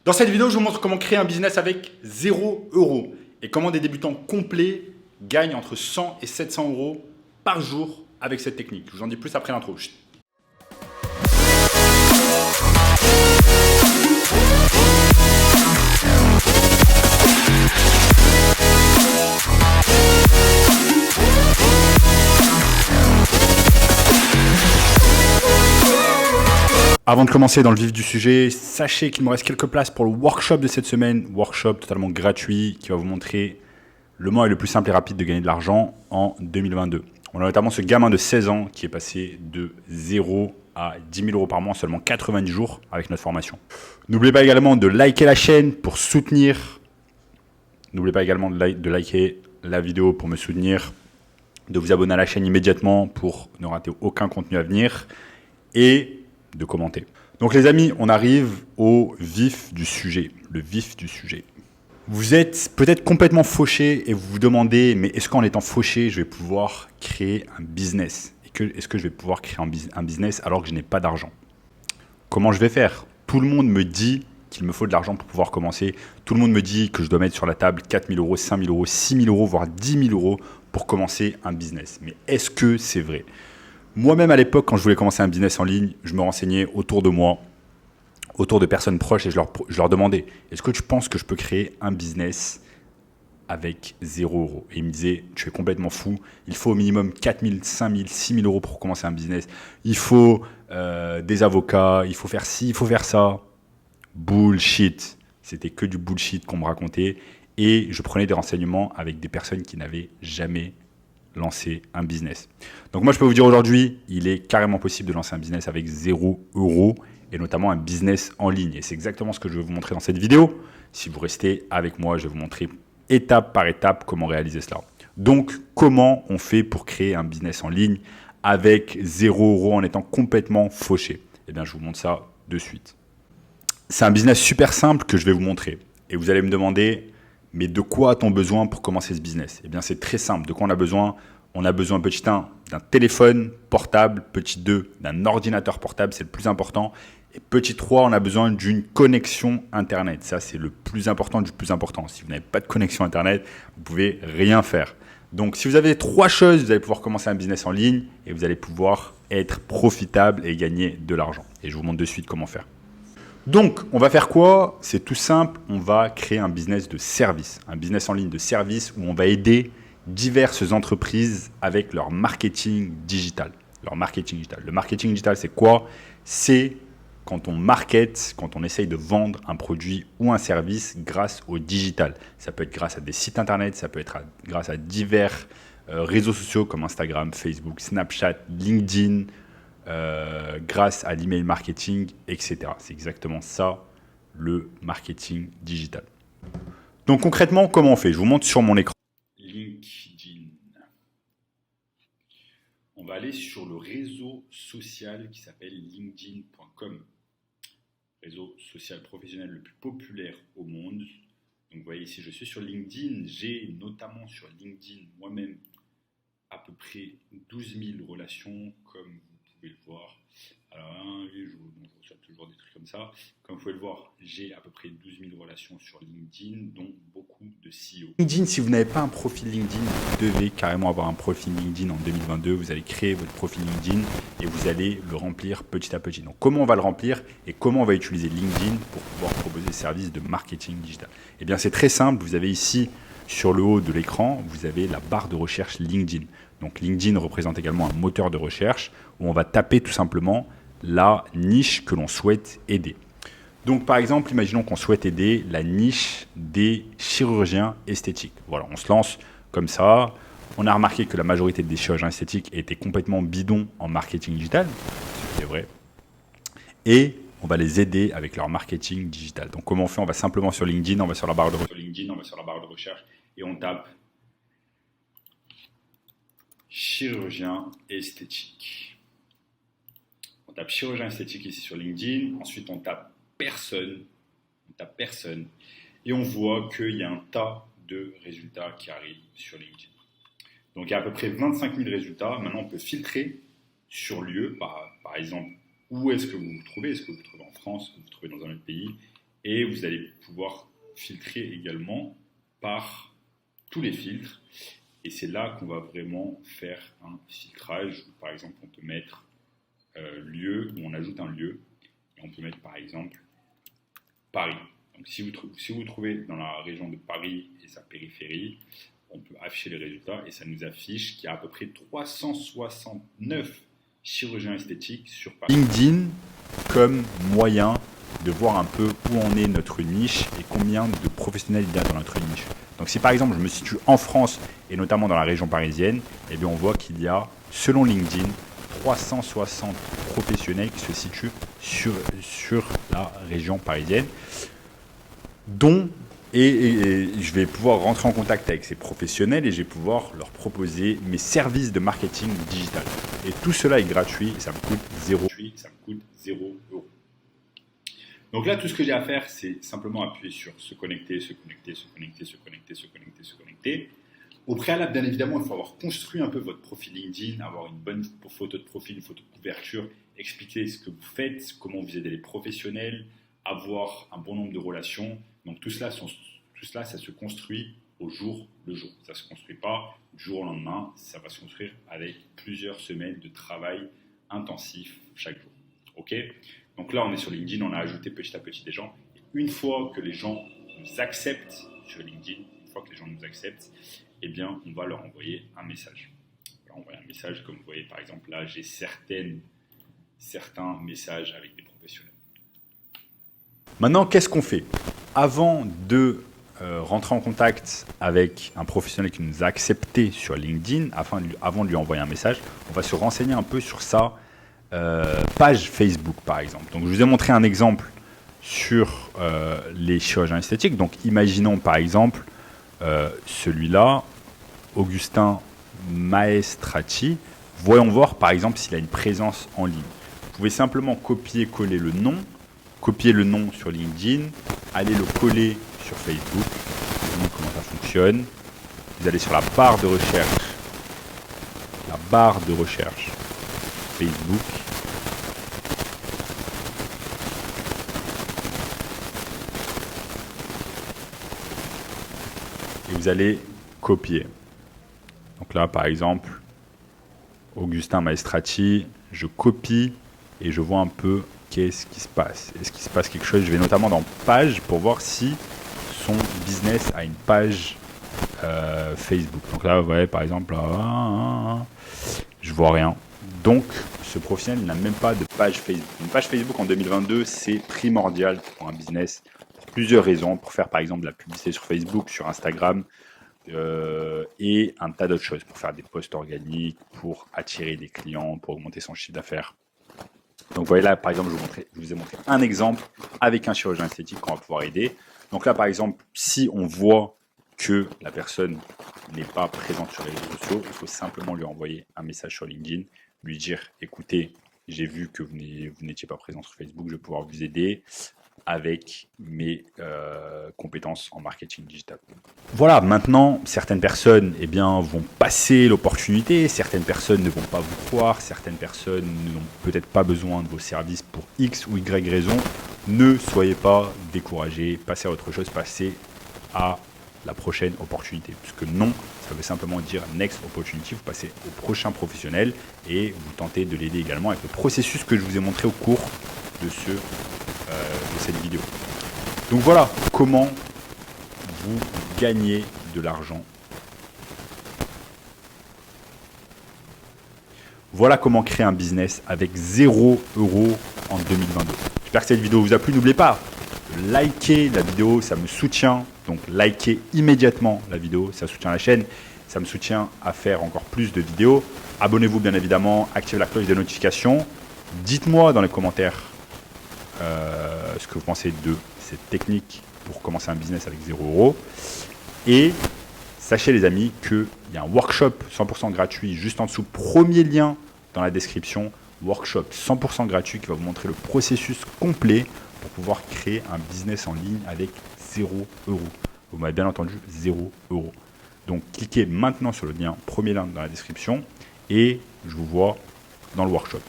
Dans cette vidéo, je vous montre comment créer un business avec 0 € et comment des débutants complets gagnent entre 100 et 700 € par jour avec cette technique. Je vous en dis plus après l'intro. Avant de commencer dans le vif du sujet, sachez qu'il me reste quelques places pour le workshop de cette semaine. Workshop totalement gratuit qui va vous montrer le moyen le plus simple et rapide de gagner de l'argent en 2022. On a notamment ce gamin de 16 ans qui est passé de 0 à 10 000 € par mois en seulement 90 jours avec notre formation. N'oubliez pas également de liker la chaîne pour soutenir. N'oubliez pas également de liker la vidéo pour me soutenir, de vous abonner à la chaîne immédiatement pour ne rater aucun contenu à venir et de commenter. Donc les amis, on arrive au vif du sujet, le vif du sujet. Vous êtes peut-être complètement fauché et vous vous demandez, mais est-ce qu'en étant fauché, je vais pouvoir créer un business? Est-ce que je vais pouvoir créer un business alors que je n'ai pas d'argent? Comment je vais faire? Tout le monde me dit qu'il me faut de l'argent pour pouvoir commencer. Tout le monde me dit que je dois mettre sur la table 4 000 €, 5 000 €, 6 000 €, voire 10 000 € pour commencer un business. Mais est-ce que c'est vrai? Moi-même, à l'époque, quand je voulais commencer un business en ligne, je me renseignais autour de moi, autour de personnes proches et je leur demandais « Est-ce que tu penses que je peux créer un business avec 0 €? » Et ils me disaient « Tu es complètement fou, il faut au minimum 4 000, 5 000, 6 000 € pour commencer un business. Il faut des avocats, il faut faire ci, il faut faire ça. » Bullshit. C'était que du bullshit qu'on me racontait et je prenais des renseignements avec des personnes qui n'avaient jamais lancer un business. Donc moi je peux vous dire aujourd'hui, il est carrément possible de lancer un business avec 0 € et notamment un business en ligne. Et c'est exactement ce que je vais vous montrer dans cette vidéo. Si vous restez avec moi, je vais vous montrer étape par étape comment réaliser cela. Donc comment on fait pour créer un business en ligne avec 0 € en étant complètement fauché? Eh bien je vous montre ça de suite. C'est un business super simple que je vais vous montrer. Et vous allez me demander, mais de quoi a-t-on besoin pour commencer ce business? Eh bien, c'est très simple. De quoi on a besoin? On a besoin, petit 1, d'un téléphone portable. Petit 2, d'un ordinateur portable. C'est le plus important. Et petit 3, on a besoin d'une connexion Internet. Ça, c'est le plus important du plus important. Si vous n'avez pas de connexion Internet, vous ne pouvez rien faire. Donc, si vous avez 3 choses, vous allez pouvoir commencer un business en ligne et vous allez pouvoir être profitable et gagner de l'argent. Et je vous montre de suite comment faire. Donc, on va faire quoi? C'est tout simple, on va créer un business de service, un business en ligne de service où on va aider diverses entreprises avec leur marketing digital. Le marketing digital, c'est quoi? C'est quand on market, quand on essaye de vendre un produit ou un service grâce au digital. Ça peut être grâce à des sites internet, ça peut être grâce à divers réseaux sociaux comme Instagram, Facebook, Snapchat, LinkedIn, grâce à l'email marketing, etc. C'est exactement ça, le marketing digital. Donc concrètement, comment on fait? Je vous montre sur mon écran. LinkedIn. On va aller sur le réseau social qui s'appelle linkedin.com. Réseau social professionnel le plus populaire au monde. Donc vous voyez ici, je suis sur LinkedIn. J'ai notamment sur LinkedIn moi-même à peu près 12 000 relations comme vous pouvez le voir. Alors, je reçois toujours des trucs comme ça. Comme vous pouvez le voir, j'ai à peu près 12 000 relations sur LinkedIn, dont beaucoup de CEO. LinkedIn, si vous n'avez pas un profil LinkedIn, vous devez carrément avoir un profil LinkedIn en 2022. Vous allez créer votre profil LinkedIn et vous allez le remplir petit à petit. Donc, comment on va le remplir et comment on va utiliser LinkedIn pour pouvoir proposer des services de marketing digital? Eh bien, c'est très simple. Vous avez ici, sur le haut de l'écran, vous avez la barre de recherche LinkedIn. Donc LinkedIn représente également un moteur de recherche où on va taper tout simplement la niche que l'on souhaite aider. Donc par exemple, imaginons qu'on souhaite aider la niche des chirurgiens esthétiques. Voilà, on se lance comme ça. On a remarqué que la majorité des chirurgiens esthétiques étaient complètement bidons en marketing digital, c'est vrai. Et on va les aider avec leur marketing digital. Donc comment on fait? On va simplement sur LinkedIn, on va sur la barre de recherche et on tape chirurgien esthétique. On tape chirurgien esthétique ici sur LinkedIn. Ensuite, on tape personne. Et on voit qu'il y a un tas de résultats qui arrivent sur LinkedIn. Donc, il y a à peu près 25 000 résultats. Maintenant, on peut filtrer sur lieu, par exemple, où est-ce que vous vous trouvez? Est-ce que vous vous trouvez en France? Est-ce que vous vous trouvez dans un autre pays? Et Et vous allez pouvoir filtrer également par tous les filtres. Et c'est là qu'on va vraiment faire un filtrage. Par exemple, on peut mettre lieu, où on ajoute un lieu. Et on peut mettre par exemple Paris. Donc si vous trouvez dans la région de Paris et sa périphérie, on peut afficher les résultats et ça nous affiche qu'il y a à peu près 369 chirurgiens esthétiques sur Paris. LinkedIn comme moyen de voir un peu où en est notre niche et combien de professionnels il y a dans notre niche. Donc si par exemple je me situe en France et notamment dans la région parisienne, eh bien on voit qu'il y a, selon LinkedIn, 360 professionnels qui se situent sur la région parisienne, dont et je vais pouvoir rentrer en contact avec ces professionnels et je vais pouvoir leur proposer mes services de marketing digital. Et tout cela est gratuit et ça me coûte 0 €. Donc là, tout ce que j'ai à faire, c'est simplement appuyer sur se connecter. Au préalable, bien évidemment, il faut avoir construit un peu votre profil LinkedIn, avoir une bonne photo de profil, une photo de couverture, expliquer ce que vous faites, comment vous aidez les professionnels, avoir un bon nombre de relations. Donc tout cela, ça se construit au jour le jour. Ça ne se construit pas du jour au lendemain, ça va se construire avec plusieurs semaines de travail intensif chaque jour. Ok ? Donc là, on est sur LinkedIn, on a ajouté petit à petit des gens. Et une fois que les gens nous acceptent sur LinkedIn, eh bien, on va leur envoyer un message. On va envoyer un message, comme vous voyez, par exemple, là, j'ai certains messages avec des professionnels. Maintenant, qu'est-ce qu'on fait ? Avant de rentrer en contact avec un professionnel qui nous a accepté sur LinkedIn, avant de lui envoyer un message, on va se renseigner un peu sur sa page Facebook, par exemple. Donc, je vous ai montré un exemple sur les chirurgiens esthétiques. Donc, imaginons, par exemple, celui-là, Augustin Maestracci. Voyons voir, par exemple, s'il a une présence en ligne. Vous pouvez simplement copier-coller le nom, copier le nom sur LinkedIn, aller le coller sur Facebook. Donc, comment ça fonctionne. Vous allez sur la barre de recherche Facebook. Et vous allez copier. Donc là, par exemple, Augustin Maestracci, je copie et je vois un peu qu'est-ce qui se passe. Est-ce qu'il se passe quelque chose ? Je vais notamment dans page pour voir si son business a une page Facebook. Donc là, vous voyez, par exemple, je vois rien. Donc, ce professionnel n'a même pas de page Facebook. Une page Facebook en 2022, c'est primordial pour un business pour plusieurs raisons. Pour faire, par exemple, de la publicité sur Facebook, sur Instagram et un tas d'autres choses. Pour faire des posts organiques, pour attirer des clients, pour augmenter son chiffre d'affaires. Donc, vous voyez là, par exemple, je vous ai montré un exemple avec un chirurgien esthétique qu'on va pouvoir aider. Donc là, par exemple, si on voit que la personne n'est pas présente sur les réseaux sociaux, il faut simplement lui envoyer un message sur LinkedIn, lui dire « Écoutez, j'ai vu que vous n'étiez pas présent sur Facebook, je vais pouvoir vous aider avec mes compétences en marketing digital. » Voilà, maintenant, certaines personnes vont passer l'opportunité, certaines personnes ne vont pas vous croire, certaines personnes n'ont peut-être pas besoin de vos services pour X ou Y raison. Ne soyez pas découragés, passez à autre chose, passez à la prochaine opportunité. Puisque non, ça veut simplement dire next opportunity. Vous passez au prochain professionnel et vous tentez de l'aider également avec le processus que je vous ai montré au cours de cette vidéo. Donc voilà comment vous gagnez de l'argent. Voilà comment créer un business avec 0 € en 2022. J'espère que cette vidéo vous a plu. N'oubliez pas de liker la vidéo, ça me soutient. Donc likez immédiatement la vidéo, ça soutient la chaîne, ça me soutient à faire encore plus de vidéos. Abonnez-vous bien évidemment, activez la cloche de notification. Dites-moi dans les commentaires ce que vous pensez de cette technique pour commencer un business avec 0 €. Et sachez les amis qu'il y a un workshop 100% gratuit juste en dessous, premier lien dans la description, workshop 100% gratuit qui va vous montrer le processus complet pour pouvoir créer un business en ligne avec 0 €. Vous m'avez bien entendu, 0 €. Donc cliquez maintenant sur le lien, premier lien dans la description et je vous vois dans le workshop.